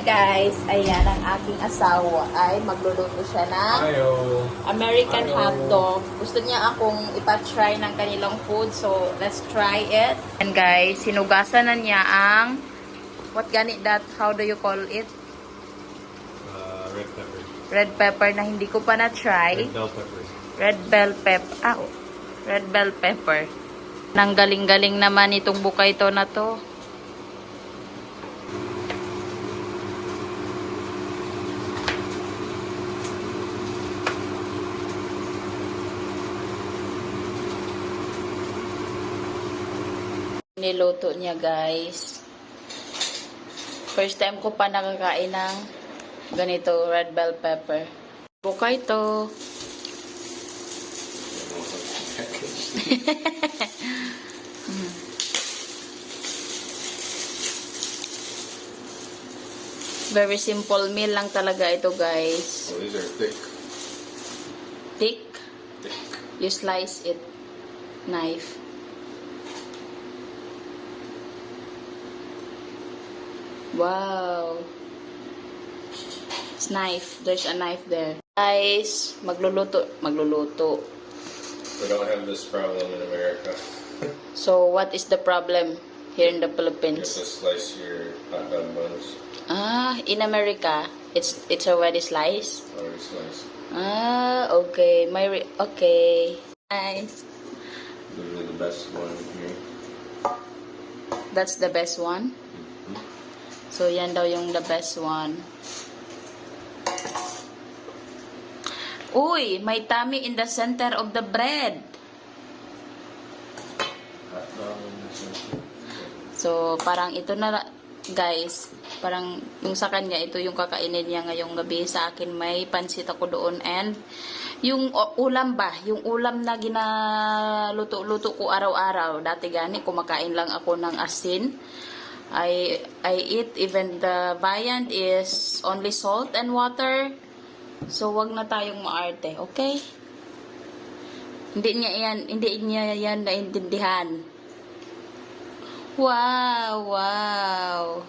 Guys, ayan ang aking asawa ay magluluto siya ng American hotdog. Gusto niya akong ipa-try ng kanilang food, so let's try it. And guys, sinugasan na niya ang what ganit that? How do you call it? Red pepper. Red pepper na hindi ko pa na-try. Red bell pepper. Red bell pepper. Red bell pepper. Nang galing-galing naman itong bukay to na to. Niluto niya, guys. First time ko pa nakakain ng ganito, red bell pepper. Bukay to. Very simple meal lang talaga ito, guys. Oh, these are thick. Thick? Thick. You slice it. Knife. Wow. It's knife. There's a knife there. Guys, magluluto. We don't have this problem in America. So, what is the problem here in the You have Philippines? to slice your hot dog buns. In America, it's already sliced. Already sliced. Okay. Okay. Nice. Literally the best one here. That's the best one. So, yan daw yung the best one. Uy, may tummy in the center of the bread. Hot dog in the center. So, parang ito na, guys. Parang yung sa kanya, ito yung kakainin niya ngayong gabi. Sa akin, may pansit ako doon. And, yung ulam ba? Yung ulam na ginaluto-luto ko araw-araw. Dati gani, kumakain lang ako ng asin. I eat even the viand is only salt and water. So, wag na tayong maarte, okay? Hindi niya yan naintindihan. Wow, wow.